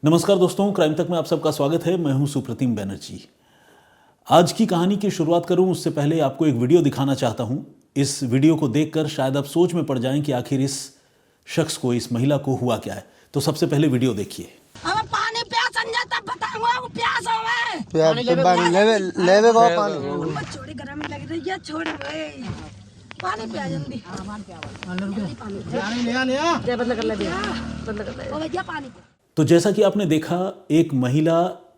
नमस्कार दोस्तों, क्राइम तक में आप सबका स्वागत है। मैं हूं सुप्रतिम बैनर्जी। आज की कहानी की शुरुआत करूं उससे पहले आपको एक वीडियो दिखाना चाहता हूं। इस वीडियो को देखकर शायद आप सोच में पड़ जाएं कि आखिर इस शख्स को, इस महिला को हुआ क्या है। तो सबसे पहले वीडियो देखिए। पानी प्यास तब बताऊंगा वो प्यास होवे पानी लेवे को पानी छोड़ी गरम लग रही है। छोड़ वे पानी पिया जल्दी। बंद कर ले ओ भैया पानी। तो जैसा कि आपने देखा, एक महिला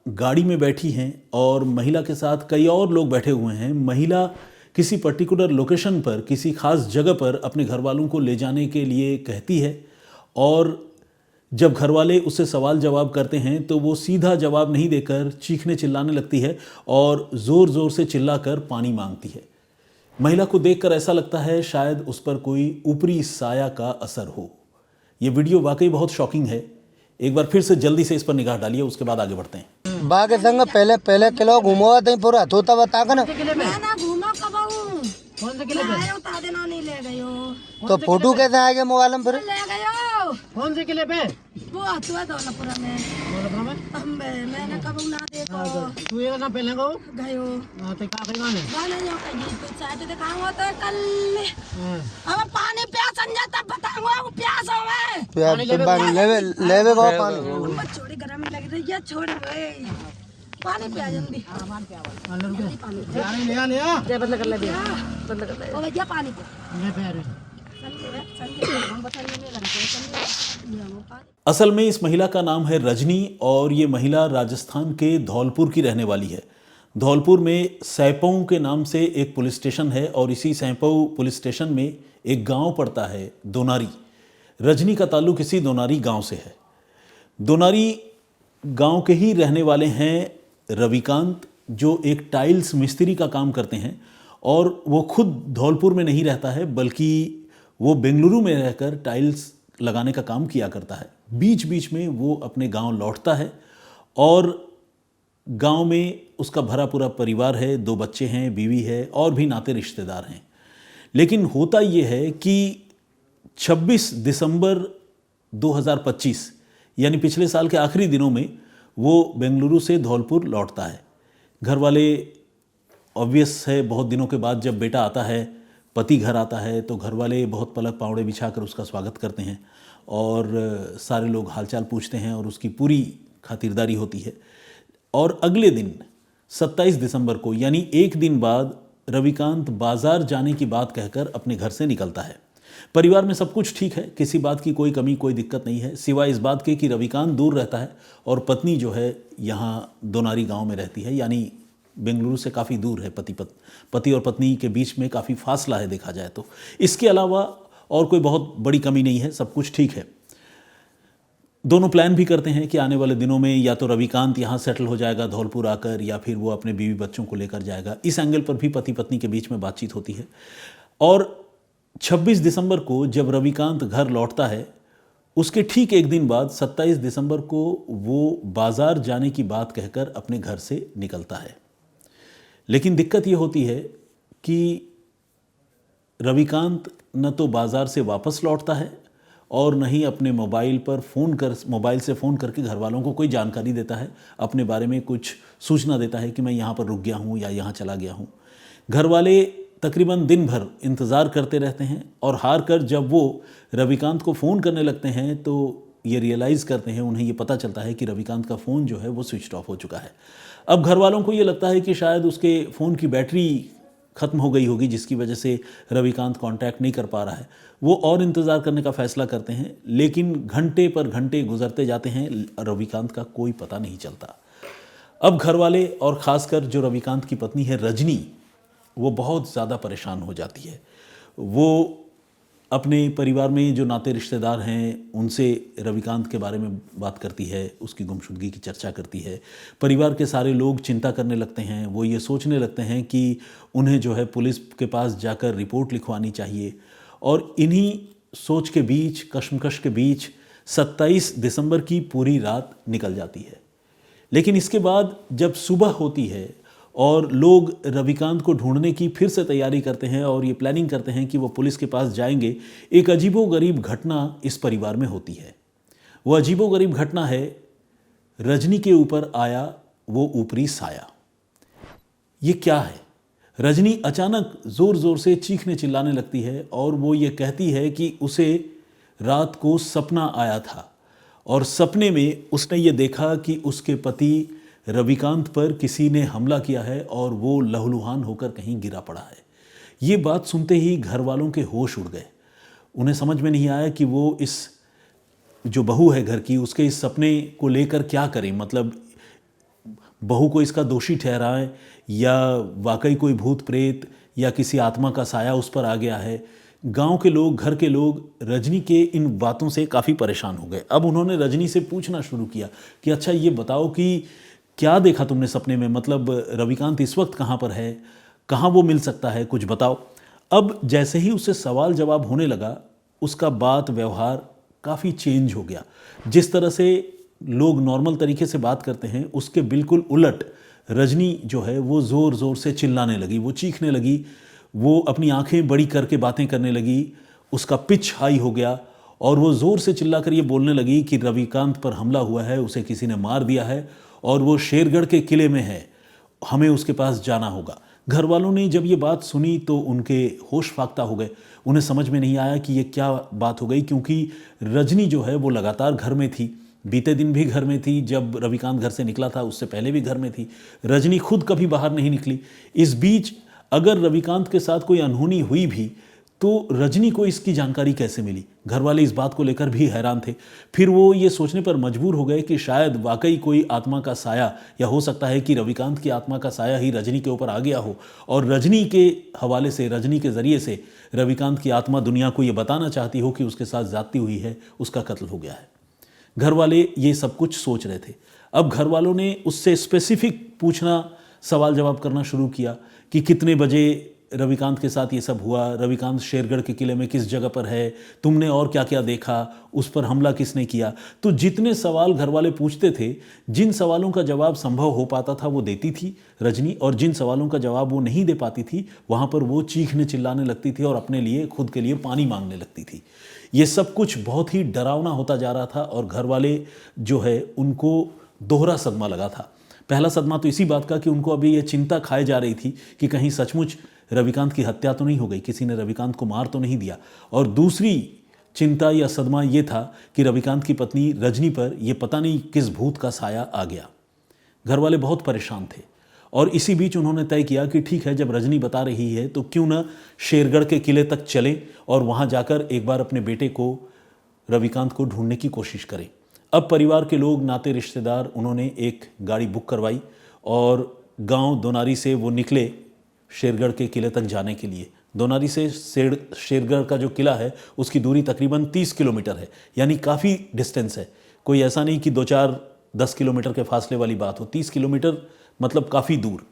गाड़ी में बैठी हैं और महिला के साथ कई और लोग बैठे हुए हैं। महिला किसी पर्टिकुलर लोकेशन पर, किसी खास जगह पर अपने घर वालों को ले जाने के लिए कहती है और जब घर वाले उससे सवाल जवाब करते हैं तो वो सीधा जवाब नहीं देकर चीखने चिल्लाने लगती है और ज़ोर ज़ोर से चिल्लाकर पानी मांगती है। महिला को देखकर ऐसा लगता है शायद उस पर कोई ऊपरी साया का असर हो। ये वीडियो वाकई बहुत शॉकिंग है। एक बार फिर से जल्दी से इस पर निगाह डालिए, उसके बाद आगे बढ़ते हैं। बा के संग पहले किलो घूमो थे पूरा तोता बता कर ना मैं ना घूमा कब आऊं। कौन से किले पे आयो ता देना नहीं ले गयो। तो फोटो कैसे आ गया मोबाइल में फिर ले गयो। कौन से किले पे? वो तो है दौलतपुरा में। दौलतपुरा में? मैंने कब ना देखो। तू ये ना पहले को गयो। हां तो का कई गाने गाने जो कहीं तो साइड दिखाऊंगा तो कल अब पानी प्यास तब बताऊंगा वो प्यास होवे पानी लेवे को पानी छोड़ी गरम लग रही है। छोड़ वे पानी पिया जल्दी। बंद कर ले ओ भैया पानी असल में इस महिला का नाम है रजनी और ये महिला राजस्थान के धौलपुर की रहने वाली है। धौलपुर में सैपऊ के नाम से एक पुलिस स्टेशन है और इसी सैपऊ पुलिस स्टेशन में एक गांव पड़ता है दोनारी। रजनी का ताल्लुक इसी दोनारी गांव से है। दोनारी गांव के ही रहने वाले हैं रविकांत, जो एक टाइल्स मिस्त्री का काम करते हैं और वो खुद धौलपुर में नहीं रहता है बल्कि वो बेंगलुरु में रहकर टाइल्स लगाने का काम किया करता है। बीच बीच में वो अपने गांव लौटता है और गांव में उसका भरा पूरा परिवार है, 2 बच्चे हैं, बीवी है और भी नाते रिश्तेदार हैं। लेकिन होता ये है कि 26 दिसंबर 2025 यानी पिछले साल के आखिरी दिनों में वो बेंगलुरु से धौलपुर लौटता है। घर वाले, ऑब्वियस है, बहुत दिनों के बाद जब बेटा आता है, पति घर आता है तो घर वाले बहुत पलक पावड़े बिछाकर उसका स्वागत करते हैं और सारे लोग हालचाल पूछते हैं और उसकी पूरी खातिरदारी होती है। और अगले दिन 27 दिसंबर को यानी एक दिन बाद रविकांत बाज़ार जाने की बात कहकर अपने घर से निकलता है। परिवार में सब कुछ ठीक है, किसी बात की कोई कमी, कोई दिक्कत नहीं है, सिवाय इस बात के कि रविकांत दूर रहता है और पत्नी जो है यहाँ दोनारी गांव में रहती है, यानी बेंगलुरु से काफ़ी दूर है। पति और पत्नी के बीच में काफ़ी फासला है देखा जाए तो। इसके अलावा और कोई बहुत बड़ी कमी नहीं है, सब कुछ ठीक है। दोनों प्लान भी करते हैं कि आने वाले दिनों में या तो रविकांत यहाँ सेटल हो जाएगा धौलपुर आकर या फिर वो अपने बीवी बच्चों को लेकर जाएगा। इस एंगल पर भी पति पत्नी के बीच में बातचीत होती है। और 26 दिसंबर को जब रविकांत घर लौटता है, उसके ठीक एक दिन बाद 27 दिसंबर को वो बाज़ार जाने की बात कहकर अपने घर से निकलता है। लेकिन दिक्कत ये होती है कि रविकांत न तो बाज़ार से वापस लौटता है और न ही अपने मोबाइल से फ़ोन करके घर वालों को कोई जानकारी देता है, अपने बारे में कुछ सूचना देता है कि मैं यहाँ पर रुक गया हूँ या यहाँ चला गया हूँ। घर वाले तकरीबन दिन भर इंतज़ार करते रहते हैं और हार कर जब वो रविकांत को फ़ोन करने लगते हैं तो ये रियलाइज़ करते हैं, उन्हें ये पता चलता है कि रविकांत का फ़ोन जो है वो स्विच ऑफ हो चुका है। अब घर वालों को ये लगता है कि शायद उसके फ़ोन की बैटरी ख़त्म हो गई होगी जिसकी वजह से रविकांत कांटेक्ट नहीं कर पा रहा है। वो और इंतज़ार करने का फ़ैसला करते हैं, लेकिन घंटे पर घंटे गुजरते जाते हैं, रविकांत का कोई पता नहीं चलता। अब घर वाले और ख़ासकर जो रविकांत की पत्नी है रजनी, वो बहुत ज़्यादा परेशान हो जाती है। वो अपने परिवार में जो नाते रिश्तेदार हैं उनसे रविकांत के बारे में बात करती है, उसकी गुमशुदगी की चर्चा करती है। परिवार के सारे लोग चिंता करने लगते हैं, वो ये सोचने लगते हैं कि उन्हें जो है पुलिस के पास जाकर रिपोर्ट लिखवानी चाहिए। और इन्हीं सोच के बीच, कश्मकश के बीच 27 दिसंबर की पूरी रात निकल जाती है। लेकिन इसके बाद जब सुबह होती है और लोग रविकांत को ढूंढने की फिर से तैयारी करते हैं और ये प्लानिंग करते हैं कि वो पुलिस के पास जाएंगे, एक अजीबोगरीब घटना इस परिवार में होती है। वो अजीबोगरीब घटना है रजनी के ऊपर आया वो ऊपरी साया। ये क्या है? रजनी अचानक जोर जोर से चीखने चिल्लाने लगती है और वो ये कहती है कि उसे रात को सपना आया था और सपने में उसने ये देखा कि उसके पति रविकांत पर किसी ने हमला किया है और वो लहूलुहान होकर कहीं गिरा पड़ा है। ये बात सुनते ही घर वालों के होश उड़ गए। उन्हें समझ में नहीं आया कि वो इस जो बहू है घर की, उसके इस सपने को लेकर क्या करें। मतलब बहू को इसका दोषी ठहराएं या वाकई कोई भूत प्रेत या किसी आत्मा का साया उस पर आ गया है। गांव के लोग, घर के लोग रजनी के इन बातों से काफ़ी परेशान हो गए। अब उन्होंने रजनी से पूछना शुरू किया कि अच्छा ये बताओ कि क्या देखा तुमने सपने में, मतलब रविकांत इस वक्त कहाँ पर है, कहाँ वो मिल सकता है, कुछ बताओ। अब जैसे ही उससे सवाल जवाब होने लगा, उसका बात व्यवहार काफ़ी चेंज हो गया। जिस तरह से लोग नॉर्मल तरीके से बात करते हैं उसके बिल्कुल उलट रजनी जो है वो ज़ोर ज़ोर से चिल्लाने लगी, वो चीखने लगी, वो अपनी आंखें बड़ी करके बातें करने लगी, उसका पिच हाई हो गया और वो ज़ोर से चिल्लाकर ये बोलने लगी कि रविकांत पर हमला हुआ है, उसे किसी ने मार दिया है और वो शेरगढ़ के किले में है, हमें उसके पास जाना होगा। घर वालों ने जब ये बात सुनी तो उनके होश फाख्ता हो गए। उन्हें समझ में नहीं आया कि ये क्या बात हो गई, क्योंकि रजनी जो है वो लगातार घर में थी। बीते दिन भी घर में थी, जब रविकांत घर से निकला था उससे पहले भी घर में थी। रजनी खुद कभी बाहर नहीं निकली। इस बीच अगर रविकांत के साथ कोई अनहोनी हुई भी तो रजनी को इसकी जानकारी कैसे मिली? घर वाले इस बात को लेकर भी हैरान थे। फिर वो ये सोचने पर मजबूर हो गए कि शायद वाकई कोई आत्मा का साया, या हो सकता है कि रविकांत की आत्मा का साया ही रजनी के ऊपर आ गया हो और रजनी के हवाले से, रजनी के ज़रिए से रविकांत की आत्मा दुनिया को ये बताना चाहती हो कि उसके साथ ज़्यादती हुई है, उसका कत्ल हो गया है। घर वाले ये सब कुछ सोच रहे थे। अब घर वालों ने उससे स्पेसिफिक पूछना, सवाल जवाब करना शुरू किया कि कितने बजे रविकांत के साथ ये सब हुआ, रविकांत शेरगढ़ के किले में किस जगह पर है, तुमने और क्या क्या देखा, उस पर हमला किसने किया। तो जितने सवाल घर वाले पूछते थे, जिन सवालों का जवाब संभव हो पाता था वो देती थी रजनी, और जिन सवालों का जवाब वो नहीं दे पाती थी वहाँ पर वो चीखने चिल्लाने लगती थी और अपने लिए, खुद के लिए पानी मांगने लगती थी। ये सब कुछ बहुत ही डरावना होता जा रहा था और घर वाले जो है उनको दोहरा सदमा लगा था। पहला सदमा तो इसी बात का कि उनको अभी ये चिंता खाए जा रही थी कि कहीं सचमुच रविकांत की हत्या तो नहीं हो गई, किसी ने रविकांत को मार तो नहीं दिया। और दूसरी चिंता या सदमा ये था कि रविकांत की पत्नी रजनी पर ये पता नहीं किस भूत का साया आ गया। घर वाले बहुत परेशान थे और इसी बीच उन्होंने तय किया कि ठीक है, जब रजनी बता रही है तो क्यों ना शेरगढ़ के किले तक चलें और वहाँ जाकर एक बार अपने बेटे को, रविकांत को ढूंढने की कोशिश करें। अब परिवार के लोग, नाते रिश्तेदार, उन्होंने एक गाड़ी बुक करवाई और गांव दोनारी से वो निकले शेरगढ़ के किले तक जाने के लिए। दोनारी से शेरगढ़ का जो किला है उसकी दूरी तकरीबन 30 किलोमीटर है, यानी काफ़ी डिस्टेंस है। कोई ऐसा नहीं कि 2-4-10 किलोमीटर के फासले वाली बात हो, 30 किलोमीटर मतलब काफ़ी दूर।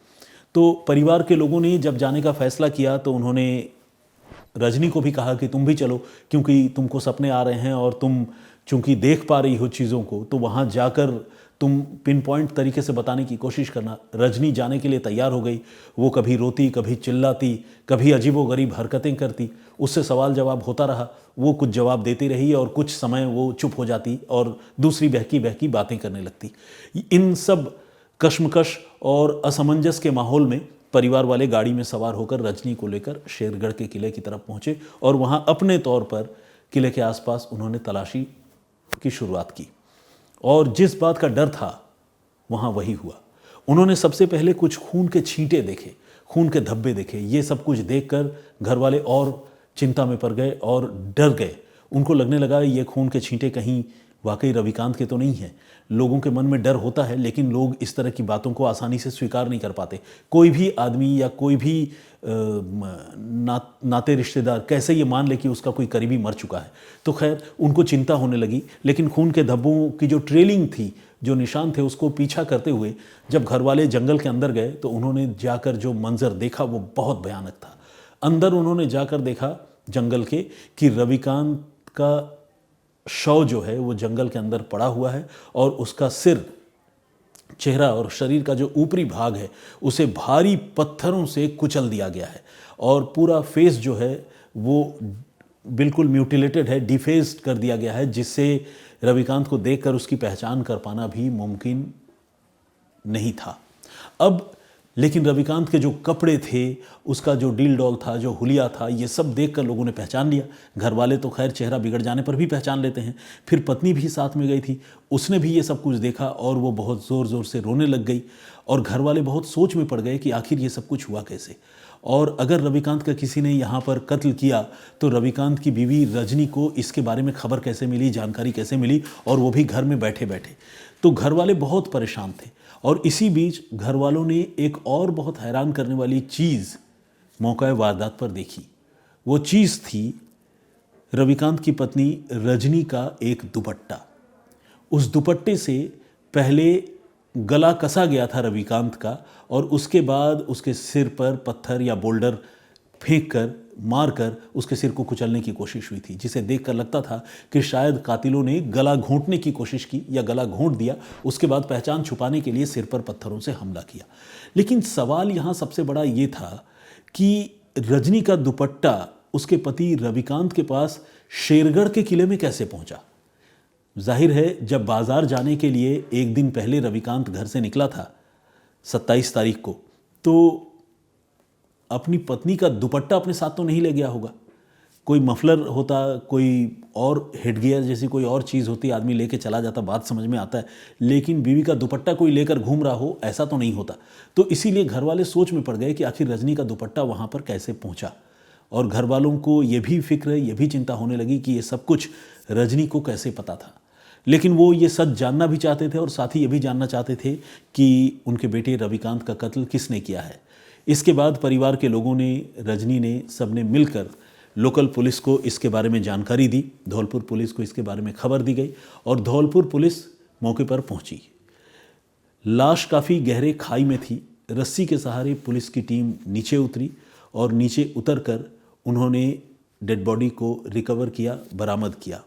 तो परिवार के लोगों ने जब जाने का फैसला किया तो उन्होंने रजनी को भी कहा कि तुम भी चलो, क्योंकि तुमको सपने आ रहे हैं और तुम चूंकि देख पा रही हो चीज़ों को, तो वहाँ जाकर तुम पिन पॉइंट तरीके से बताने की कोशिश करना। रजनी जाने के लिए तैयार हो गई। वो कभी रोती, कभी चिल्लाती, कभी अजीबोगरीब हरकतें करती। उससे सवाल जवाब होता रहा, वो कुछ जवाब देती रही और कुछ समय वो चुप हो जाती और दूसरी बहकी बहकी बातें करने लगती। इन सब कश्मकश और असमंजस के माहौल में परिवार वाले गाड़ी में सवार होकर रजनी को लेकर शेरगढ़ के किले की तरफ पहुँचे और वहाँ अपने तौर पर किले के आसपास उन्होंने तलाशी की शुरुआत की। और जिस बात का डर था वहाँ वही हुआ। उन्होंने सबसे पहले कुछ खून के छींटे देखे, खून के धब्बे देखे। ये सब कुछ देखकर घर वाले और चिंता में पड़ गए और डर गए। उनको लगने लगा ये खून के छींटे कहीं वाकई रविकांत के तो नहीं हैं। लोगों के मन में डर होता है, लेकिन लोग इस तरह की बातों को आसानी से स्वीकार नहीं कर पाते। कोई भी आदमी या कोई भी नाते रिश्तेदार कैसे ये मान ले कि उसका कोई करीबी मर चुका है। तो खैर उनको चिंता होने लगी, लेकिन खून के धब्बों की जो ट्रेलिंग थी, जो निशान थे, उसको पीछा करते हुए जब घर वाले जंगल के अंदर गए तो उन्होंने जाकर जो मंजर देखा वो बहुत भयानक था। अंदर उन्होंने जाकर देखा जंगल के कि रविकांत का शव जो है वो जंगल के अंदर पड़ा हुआ है और उसका सिर, चेहरा और शरीर का जो ऊपरी भाग है उसे भारी पत्थरों से कुचल दिया गया है और पूरा फेस जो है वो बिल्कुल म्यूटिलेटेड है, डिफेस्ड कर दिया गया है, जिससे रविकांत को देखकर उसकी पहचान कर पाना भी मुमकिन नहीं था। अब लेकिन रविकांत के जो कपड़े थे, उसका जो डील डॉल था, जो हुलिया था, ये सब देखकर लोगों ने पहचान लिया। घर वाले तो खैर चेहरा बिगड़ जाने पर भी पहचान लेते हैं। फिर पत्नी भी साथ में गई थी, उसने भी ये सब कुछ देखा और वो बहुत ज़ोर ज़ोर से रोने लग गई। और घर वाले बहुत सोच में पड़ गए कि आखिर ये सब कुछ हुआ कैसे, और अगर रविकांत का किसी ने यहाँ पर कत्ल किया तो रविकांत की बीवी रजनी को इसके बारे में खबर कैसे मिली, जानकारी कैसे मिली, और वो भी घर में बैठे बैठे। तो घर वाले बहुत परेशान थे। और इसी बीच घर वालों ने एक और बहुत हैरान करने वाली चीज़ मौका वारदात पर देखी। वो चीज़ थी रविकांत की पत्नी रजनी का एक दुपट्टा। उस दुपट्टे से पहले गला कसा गया था रविकांत का, और उसके बाद उसके सिर पर पत्थर या बोल्डर फेंक कर, मार कर उसके सिर को कुचलने की कोशिश हुई थी, जिसे देखकर लगता था कि शायद कातिलों ने गला घोंटने की कोशिश की या गला घोंट दिया, उसके बाद पहचान छुपाने के लिए सिर पर पत्थरों से हमला किया। लेकिन सवाल यहाँ सबसे बड़ा ये था कि रजनी का दुपट्टा उसके पति रविकांत के पास शेरगढ़ के किले में कैसे पहुंचा। जाहिर है, जब बाजार जाने के लिए एक दिन पहले रविकांत घर से निकला था 27 तारीख को, तो अपनी पत्नी का दुपट्टा अपने साथ तो नहीं ले गया होगा। कोई मफलर होता, कोई और हेडगियर जैसी कोई और चीज़ होती, आदमी लेके चला जाता, बात समझ में आता है। लेकिन बीवी का दुपट्टा कोई लेकर घूम रहा हो, ऐसा तो नहीं होता। तो इसीलिए घर वाले सोच में पड़ गए कि आखिर रजनी का दुपट्टा वहाँ पर कैसे पहुँचा। और घर वालों को ये भी फिक्र, ये भी चिंता होने लगी कि ये सब कुछ रजनी को कैसे पता था। लेकिन वो ये सच जानना भी चाहते थे और साथ ही ये भी जानना चाहते थे कि उनके बेटे रविकांत का कत्ल किसने किया है। इसके बाद परिवार के लोगों ने, रजनी ने, सबने मिलकर लोकल पुलिस को इसके बारे में जानकारी दी। धौलपुर पुलिस को इसके बारे में खबर दी गई और धौलपुर पुलिस मौके पर पहुंची। लाश काफ़ी गहरे खाई में थी। रस्सी के सहारे पुलिस की टीम नीचे उतरी और नीचे उतरकर उन्होंने डेड बॉडी को रिकवर किया, बरामद किया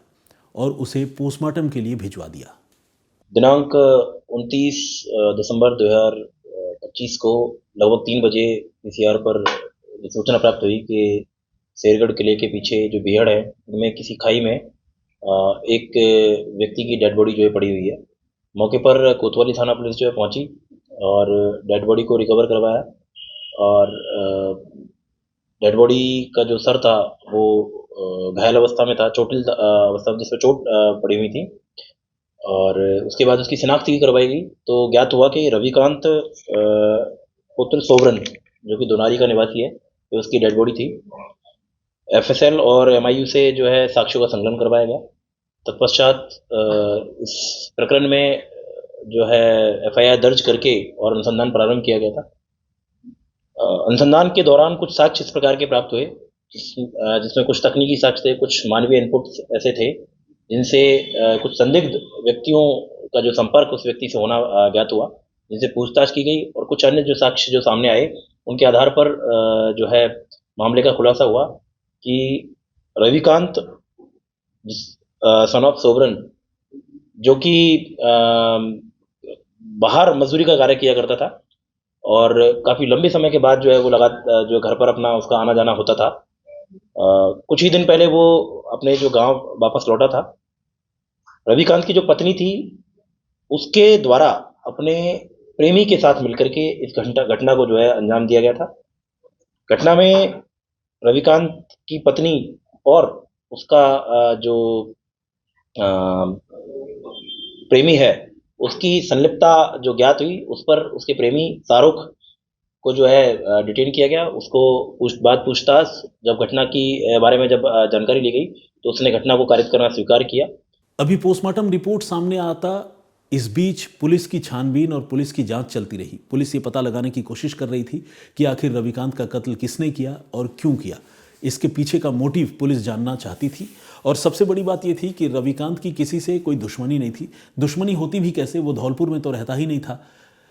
और उसे पोस्टमार्टम के लिए भिजवा दिया। दिनांक 29 दिसंबर 2025 को लगभग 3 बजे पीसीआर पर सूचना प्राप्त हुई कि शेरगढ़ किले के पीछे जो बिहड़ है, उनमें किसी खाई में एक व्यक्ति की डेड बॉडी जो है पड़ी हुई है। मौके पर कोतवाली थाना पुलिस जो है पहुंची और डेड बॉडी को रिकवर करवाया। और डेड बॉडी का जो सर था वो घायल अवस्था में था, चोटिल अवस्था में, जिसमें चोट पड़ी हुई थी। और उसके बाद उसकी शिनाख्त भी करवाई गई तो ज्ञात हुआ कि रविकांत पुत्र सोबरन, जो कि दोनारी का निवासी है, तो उसकी डेड बॉडी थी। एफएसएल और एमआईयू से जो है साक्ष्यों का संकलन करवाया गया। तत्पश्चात इस प्रकरण में जो है एफआईआर दर्ज करके और अनुसंधान प्रारंभ किया गया था। अनुसंधान के दौरान कुछ साक्ष्य इस प्रकार के प्राप्त हुए जिसमें कुछ तकनीकी साक्ष्य थे, कुछ मानवीय इनपुट्स ऐसे थे जिनसे कुछ संदिग्ध व्यक्तियों का जो संपर्क उस व्यक्ति से होना ज्ञात हुआ, जिनसे पूछताछ की गई। और कुछ अन्य जो साक्ष्य जो सामने आए, उनके आधार पर जो है मामले का खुलासा हुआ कि रविकांत सन ऑफ सोबरन, जो कि बाहर मजदूरी का कार्य किया करता था और काफ़ी लंबे समय के बाद जो है वो जो घर पर अपना उसका आना जाना होता था। कुछ ही दिन पहले वो अपने जो गांव वापस लौटा था। रविकांत की जो पत्नी थी, उसके द्वारा अपने प्रेमी के साथ मिलकर के इस घटना को जो है अंजाम दिया गया था। घटना में रविकांत की पत्नी और उसका जो प्रेमी है, उसकी संलिप्तता जो ज्ञात हुई, उस पर उसके प्रेमी शाहरुख को जो है डिटेन किया गया। उसको पूछताछ जब घटना की बारे में जब जानकारी ली गई तो उसने घटना को कारित करना स्वीकार किया। अभी पोस्टमार्टम रिपोर्ट सामने आता, इस बीच पुलिस की छानबीन और पुलिस की जांच चलती रही। पुलिस ये पता लगाने की कोशिश कर रही थी कि आखिर रविकांत का कत्ल किसने किया और क्यों किया। इसके पीछे का मोटिव पुलिस जानना चाहती थी। और सबसे बड़ी बात यह थी कि रविकांत की किसी से कोई दुश्मनी नहीं थी। दुश्मनी होती भी कैसे, वो धौलपुर में तो रहता ही नहीं था।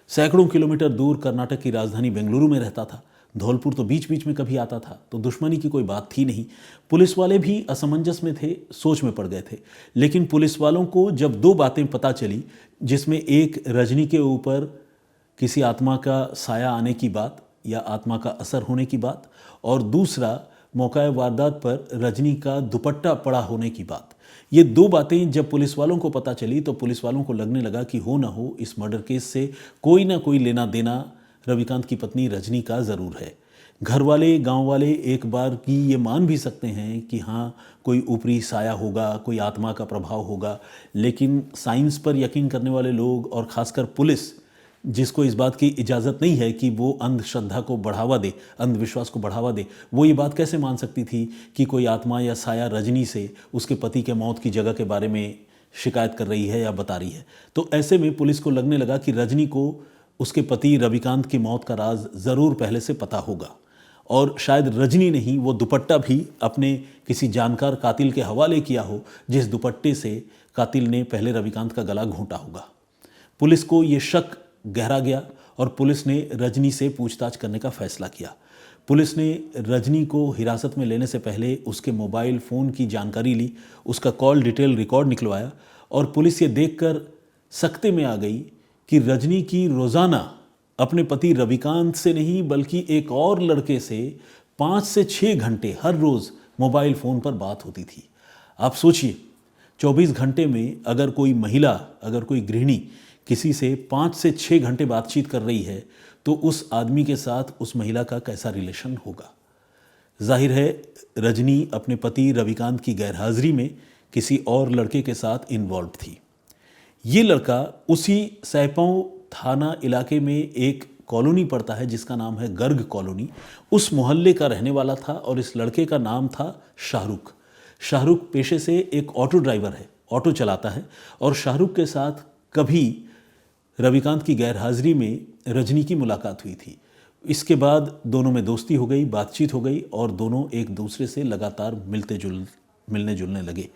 सैकड़ों किलोमीटर दूर कर्नाटक की राजधानी बेंगलुरु में रहता था। धौलपुर तो बीच बीच में कभी आता था, तो दुश्मनी की कोई बात थी नहीं। पुलिस वाले भी असमंजस में थे, सोच में पड़ गए थे। लेकिन पुलिस वालों को जब दो बातें पता चली, जिसमें एक रजनी के ऊपर किसी आत्मा का साया आने की बात या आत्मा का असर होने की बात, और दूसरा मौका वारदात पर रजनी का दुपट्टा पड़ा होने की बात। ये दो बातें जब पुलिस वालों को पता चली तो पुलिस वालों को लगने लगा कि हो ना हो इस मर्डर केस से कोई ना कोई लेना देना रविकांत की पत्नी रजनी का ज़रूर है। घर वाले, गांव वाले एक बार की ये मान भी सकते हैं कि हाँ कोई ऊपरी साया होगा, कोई आत्मा का प्रभाव होगा, लेकिन साइंस पर यकीन करने वाले लोग और ख़ासकर पुलिस, जिसको इस बात की इजाज़त नहीं है कि वो अंधश्रद्धा को बढ़ावा दे, अंधविश्वास को बढ़ावा दे, वो ये बात कैसे मान सकती थी कि कोई आत्मा या साया रजनी से उसके पति के मौत की जगह के बारे में शिकायत कर रही है या बता रही है। तो ऐसे में पुलिस को लगने लगा कि रजनी को उसके पति रविकांत की मौत का राज ज़रूर पहले से पता होगा और शायद रजनी ने ही वो दुपट्टा भी अपने किसी जानकार कातिल के हवाले किया हो, जिस दुपट्टे से कातिल ने पहले रविकांत का गला घोंटा होगा। पुलिस को ये शक गहरा गया और पुलिस ने रजनी से पूछताछ करने का फैसला किया। पुलिस ने रजनी को हिरासत में लेने से पहले उसके मोबाइल फ़ोन की जानकारी ली, उसका कॉल डिटेल रिकॉर्ड निकलवाया और पुलिस ये देखकर सकते में आ गई कि रजनी की रोज़ाना अपने पति रविकांत से नहीं बल्कि एक और लड़के से 5 से 6 घंटे हर रोज़ मोबाइल फ़ोन पर बात होती थी। आप सोचिए 24 घंटे में अगर कोई महिला, अगर कोई गृहिणी किसी से 5 से 6 घंटे बातचीत कर रही है तो उस आदमी के साथ उस महिला का कैसा रिलेशन होगा। जाहिर है रजनी अपने पति रविकांत की गैरहाजिरी में किसी और लड़के के साथ इन्वॉल्व थी। ये लड़का उसी सैपौ थाना इलाके में एक कॉलोनी पड़ता है जिसका नाम है गर्ग कॉलोनी, उस मोहल्ले का रहने वाला था और इस लड़के का नाम था शाहरुख। शाहरुख पेशे से एक ऑटो ड्राइवर है, ऑटो चलाता है और शाहरुख के साथ कभी रविकांत की गैरहाजिरी में रजनी की मुलाकात हुई थी। इसके बाद दोनों में दोस्ती हो गई, बातचीत हो गई और दोनों एक दूसरे से लगातार मिलने जुलने लगे।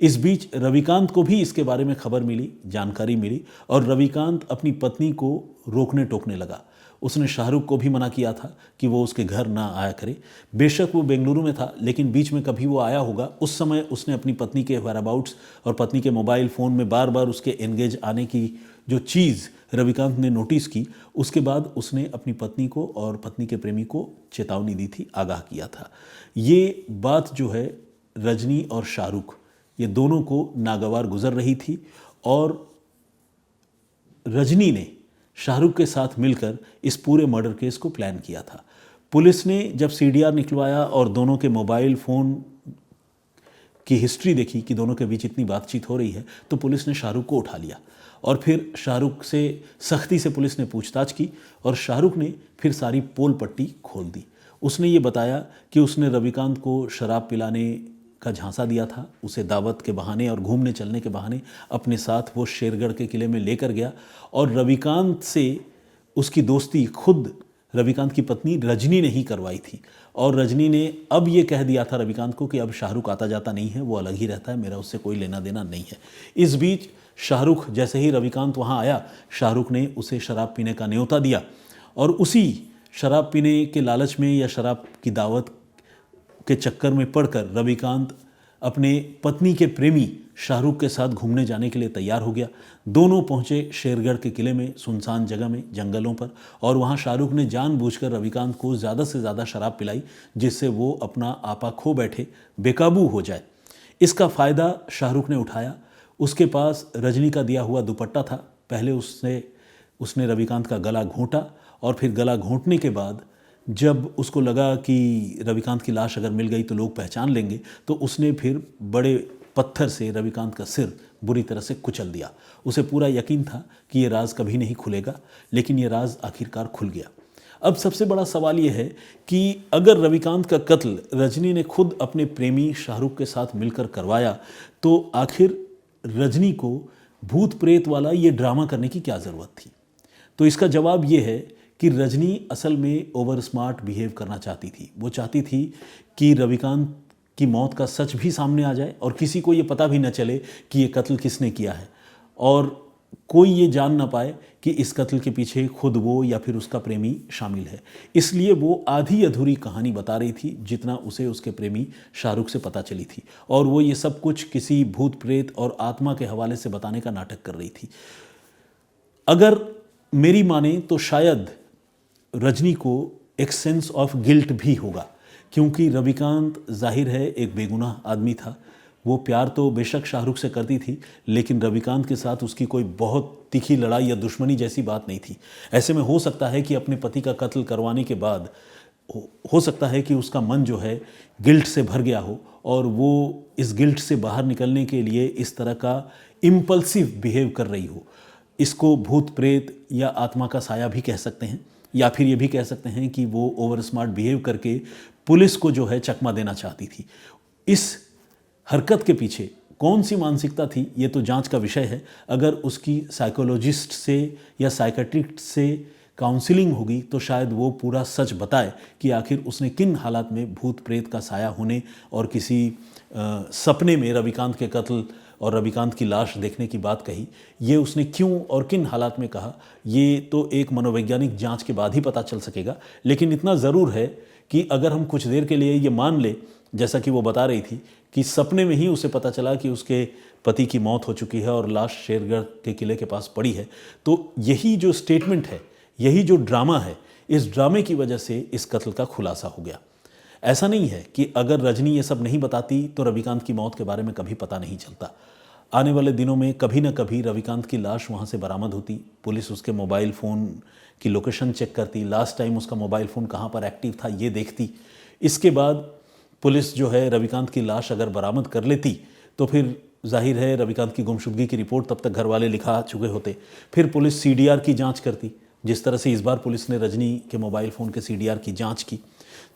इस बीच रविकांत को भी इसके बारे में खबर मिली, जानकारी मिली और रविकांत अपनी पत्नी को रोकने टोकने लगा। उसने शाहरुख को भी मना किया था कि वो उसके घर ना आया करे। बेशक वो बेंगलुरु में था, लेकिन बीच में कभी वो आया होगा, उस समय उसने अपनी पत्नी के वेयरअबाउट्स और पत्नी के मोबाइल फ़ोन में बार बार उसके एंगेज आने की जो चीज़ रविकांत ने नोटिस की, उसके बाद उसने अपनी पत्नी को और पत्नी के प्रेमी को चेतावनी दी थी, आगाह किया था। ये बात जो है रजनी और शाहरुख, ये दोनों को नागवार गुजर रही थी और रजनी ने शाहरुख के साथ मिलकर इस पूरे मर्डर केस को प्लान किया था। पुलिस ने जब सीडीआर निकलवाया और दोनों के मोबाइल फ़ोन की हिस्ट्री देखी कि दोनों के बीच इतनी बातचीत हो रही है, तो पुलिस ने शाहरुख को उठा लिया और फिर शाहरुख से सख्ती से पुलिस ने पूछताछ की और शाहरुख ने फिर सारी पोल पट्टी खोल दी। उसने ये बताया कि उसने रविकांत को शराब पिलाने का झांसा दिया था, उसे दावत के बहाने और घूमने चलने के बहाने अपने साथ वो शेरगढ़ के किले में लेकर गया और रविकांत से उसकी दोस्ती खुद रविकांत की पत्नी रजनी ने ही करवाई थी और रजनी ने अब ये कह दिया था रविकांत को कि अब शाहरुख आता जाता नहीं है, वो अलग ही रहता है, मेरा उससे कोई लेना देना नहीं है। इस बीच शाहरुख, जैसे ही रविकांत वहाँ आया, शाहरुख ने उसे शराब पीने का न्योता दिया और उसी शराब पीने के लालच में या शराब की दावत के चक्कर में पड़कर रविकांत अपने पत्नी के प्रेमी शाहरुख के साथ घूमने जाने के लिए तैयार हो गया। दोनों पहुंचे शेरगढ़ के किले में, सुनसान जगह में, जंगलों पर, और वहां शाहरुख ने जानबूझकर रविकांत को ज़्यादा से ज़्यादा शराब पिलाई जिससे वो अपना आपा खो बैठे, बेकाबू हो जाए। इसका फ़ायदा शाहरुख ने उठाया। उसके पास रजनी का दिया हुआ दुपट्टा था। पहले उसने रविकांत का गला घोंटा और फिर गला घोंटने के बाद जब उसको लगा कि रविकांत की लाश अगर मिल गई तो लोग पहचान लेंगे, तो उसने फिर बड़े पत्थर से रविकांत का सिर बुरी तरह से कुचल दिया। उसे पूरा यकीन था कि ये राज कभी नहीं खुलेगा, लेकिन ये राज आखिरकार खुल गया। अब सबसे बड़ा सवाल ये है कि अगर रविकांत का कत्ल रजनी ने खुद अपने प्रेमी शाहरुख के साथ मिलकर करवाया, तो आखिर रजनी को भूत प्रेत वाला ये ड्रामा करने की क्या ज़रूरत थी? तो इसका जवाब ये है कि रजनी असल में ओवर स्मार्ट बिहेव करना चाहती थी। वो चाहती थी कि रविकांत की मौत का सच भी सामने आ जाए और किसी को ये पता भी न चले कि ये कत्ल किसने किया है और कोई ये जान ना पाए कि इस कत्ल के पीछे खुद वो या फिर उसका प्रेमी शामिल है। इसलिए वो आधी अधूरी कहानी बता रही थी जितना उसे उसके प्रेमी शाहरुख से पता चली थी, और वो ये सब कुछ किसी भूत प्रेत और आत्मा के हवाले से बताने का नाटक कर रही थी। अगर मेरी माने तो शायद रजनी को एक सेंस ऑफ गिल्ट भी होगा क्योंकि रविकांत जाहिर है एक बेगुनाह आदमी था। वो प्यार तो बेशक शाहरुख से करती थी, लेकिन रविकांत के साथ उसकी कोई बहुत तीखी लड़ाई या दुश्मनी जैसी बात नहीं थी। ऐसे में हो सकता है कि अपने पति का कत्ल करवाने के बाद हो सकता है कि उसका मन जो है गिल्ट से भर गया हो और वो इस गिल्ट से बाहर निकलने के लिए इस तरह का इम्पल्सिव बिहेव कर रही हो। इसको भूत प्रेत या आत्मा का साया भी कह सकते हैं, या फिर ये भी कह सकते हैं कि वो ओवर स्मार्ट बिहेव करके पुलिस को जो है चकमा देना चाहती थी। इस हरकत के पीछे कौन सी मानसिकता थी, ये तो जांच का विषय है। अगर उसकी साइकोलॉजिस्ट से या साइकेट्रिस्ट से काउंसलिंग होगी तो शायद वो पूरा सच बताए कि आखिर उसने किन हालात में भूत प्रेत का साया होने और किसी सपने में रविकांत के कत्ल और रविकांत की लाश देखने की बात कही। ये उसने क्यों और किन हालात में कहा, ये तो एक मनोवैज्ञानिक जांच के बाद ही पता चल सकेगा। लेकिन इतना ज़रूर है कि अगर हम कुछ देर के लिए ये मान ले, जैसा कि वो बता रही थी कि सपने में ही उसे पता चला कि उसके पति की मौत हो चुकी है और लाश शेरगढ़ के किले के पास पड़ी है, तो यही जो स्टेटमेंट है, यही जो ड्रामा है, इस ड्रामे की वजह से इस कत्ल का खुलासा हो गया। ऐसा नहीं है कि अगर रजनी ये सब नहीं बताती तो रविकांत की मौत के बारे में कभी पता नहीं चलता। आने वाले दिनों में कभी ना कभी रविकांत की लाश वहाँ से बरामद होती, पुलिस उसके मोबाइल फ़ोन की लोकेशन चेक करती, लास्ट टाइम उसका मोबाइल फ़ोन कहाँ पर एक्टिव था ये देखती। इसके बाद पुलिस जो है रविकांत की लाश अगर बरामद कर लेती तो फिर जाहिर है रविकांत की गुमशुदगी की रिपोर्ट तब तक घर वाले लिखा चुके होते। फिर पुलिस CDR की जांच करती, जिस तरह से इस बार पुलिस ने रजनी के मोबाइल फ़ोन के CDR की जांच की।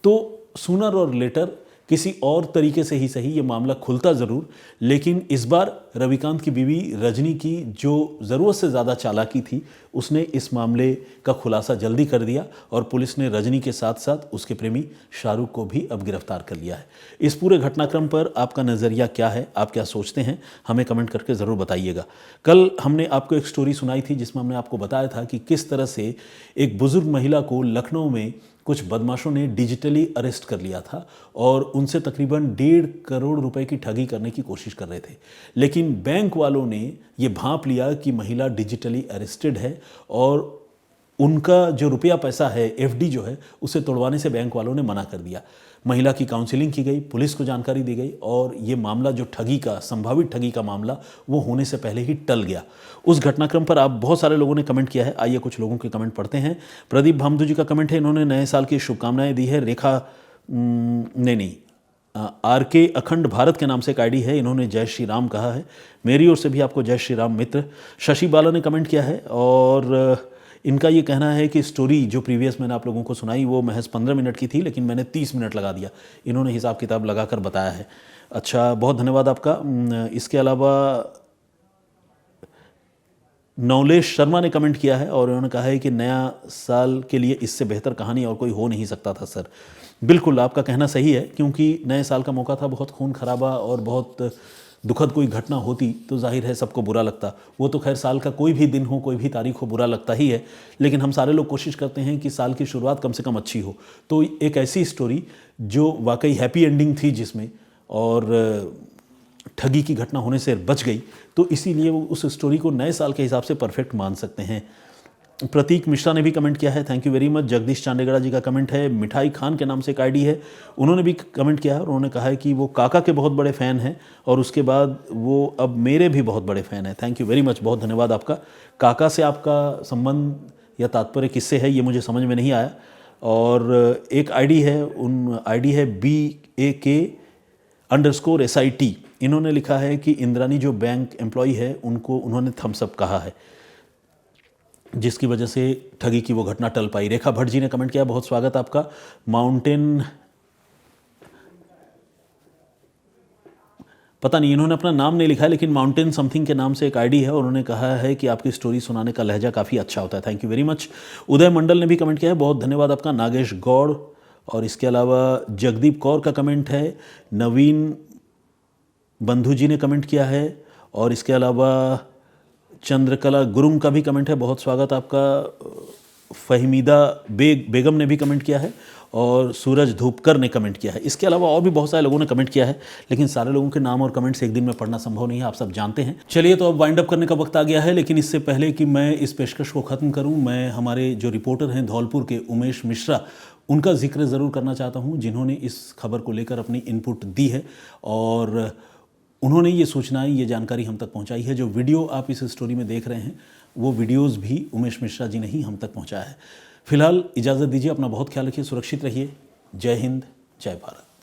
तो सूनर और लेटर किसी और तरीके से ही सही ये मामला खुलता ज़रूर, लेकिन इस बार रविकांत की बीवी रजनी की जो ज़रूरत से ज़्यादा चालाकी थी, उसने इस मामले का खुलासा जल्दी कर दिया और पुलिस ने रजनी के साथ साथ उसके प्रेमी शाहरुख को भी अब गिरफ्तार कर लिया है। इस पूरे घटनाक्रम पर आपका नज़रिया क्या है, आप क्या सोचते हैं, हमें कमेंट करके ज़रूर बताइएगा। कल हमने आपको एक स्टोरी सुनाई थी जिसमें हमने आपको बताया था कि किस तरह से एक बुज़ुर्ग महिला को लखनऊ में कुछ बदमाशों ने डिजिटली अरेस्ट कर लिया था और उनसे तकरीबन 1.5 करोड़ रुपए की ठगी करने की कोशिश कर रहे थे। लेकिन बैंक वालों ने ये भांप लिया कि महिला डिजिटली अरेस्टेड है और उनका जो रुपया पैसा है, FD जो है, उसे तोड़वाने से बैंक वालों ने मना कर दिया। महिला की काउंसलिंग की गई, पुलिस को जानकारी दी गई और ये मामला जो ठगी का, संभावित ठगी का मामला, वो होने से पहले ही टल गया। उस घटनाक्रम पर आप बहुत सारे लोगों ने कमेंट किया है। आइए कुछ लोगों के कमेंट पढ़ते हैं। प्रदीप भामदू जी का कमेंट है, इन्होंने नए साल की शुभकामनाएं दी है। रेखा RK अखंड भारत के नाम से एक ID है, इन्होंने जय श्री राम कहा है। मेरी ओर से भी आपको जय श्री राम मित्र। शशि बाला ने कमेंट किया है और इनका ये कहना है कि स्टोरी जो प्रीवियस मैंने आप लोगों को सुनाई वो महज 15 मिनट की थी, लेकिन मैंने 30 मिनट लगा दिया। इन्होंने हिसाब किताब लगाकर बताया है। अच्छा, बहुत धन्यवाद आपका। इसके अलावा नौलेश शर्मा ने कमेंट किया है और उन्होंने कहा है कि नया साल के लिए इससे बेहतर कहानी और कोई हो नहीं सकता था सर। बिल्कुल, आपका कहना सही है, क्योंकि नए साल का मौका था, बहुत खून खराबा और बहुत दुखद कोई घटना होती तो जाहिर है सबको बुरा लगता। वो तो खैर साल का कोई भी दिन हो, कोई भी तारीख हो, बुरा लगता ही है, लेकिन हम सारे लोग कोशिश करते हैं कि साल की शुरुआत कम से कम अच्छी हो। तो एक ऐसी स्टोरी जो वाकई हैप्पी एंडिंग थी, जिसमें और ठगी की घटना होने से बच गई, तो इसीलिए वो उस स्टोरी को नए साल के हिसाब से परफेक्ट मान सकते हैं। प्रतीक मिश्रा ने भी कमेंट किया है, thank you very much. Jagdish Chandegara ji का कमेंट है। मिठाई खान के नाम से एक ID है, उन्होंने भी कमेंट किया है और उन्होंने कहा है कि वो काका के बहुत बड़े फ़ैन हैं और उसके बाद वो अब मेरे भी बहुत बड़े फ़ैन हैं। थैंक यू वेरी मच, बहुत धन्यवाद आपका। काका से आपका संबंध या तात्पर्य किससे है ये मुझे समझ में नहीं आया। और एक ID है, ID है BAK_SIT। इन्होंने लिखा है कि इंद्रानी जो बैंक एम्प्लॉय है उनको उन्होंने थम्स अप कहा है, जिसकी वजह से ठगी की वो घटना टल पाई। रेखा भट्ट जी ने कमेंट किया, बहुत स्वागत आपका। माउंटेन, पता नहीं इन्होंने अपना नाम नहीं लिखा है, लेकिन माउंटेन समथिंग के नाम से एक ID है और उन्होंने कहा है कि आपकी स्टोरी सुनाने का लहजा काफ़ी अच्छा होता है। Thank you very much. Uday Mandal ने भी कमेंट किया है, बहुत धन्यवाद आपका। नागेश गौड़ और इसके अलावा जगदीप कौर का कमेंट है। नवीन बंधु जी ने कमेंट किया है और इसके अलावा चंद्रकला गुरुंग का भी कमेंट है, बहुत स्वागत आपका। फहमीदा बेगम ने भी कमेंट किया है और सूरज धूपकर ने कमेंट किया है। इसके अलावा और भी बहुत सारे लोगों ने कमेंट किया है, लेकिन सारे लोगों के नाम और कमेंट्स एक दिन में पढ़ना संभव नहीं है, आप सब जानते हैं। चलिए तो अब वाइंड अप करने का वक्त आ गया है, लेकिन इससे पहले कि मैं इस पेशकश को ख़त्म करूं, मैं हमारे जो रिपोर्टर हैं धौलपुर के उमेश मिश्रा, उनका जिक्र ज़रूर करना चाहता हूं, जिन्होंने इस खबर को लेकर अपनी इनपुट दी है और उन्होंने ये सूचनाएं, ये जानकारी हम तक पहुंचाई है। जो वीडियो आप इस स्टोरी में देख रहे हैं वो वीडियोस भी उमेश मिश्रा जी ने ही हम तक पहुंचाया है। फिलहाल इजाज़त दीजिए, अपना बहुत ख्याल रखिए, सुरक्षित रहिए। जय हिंद, जय भारत।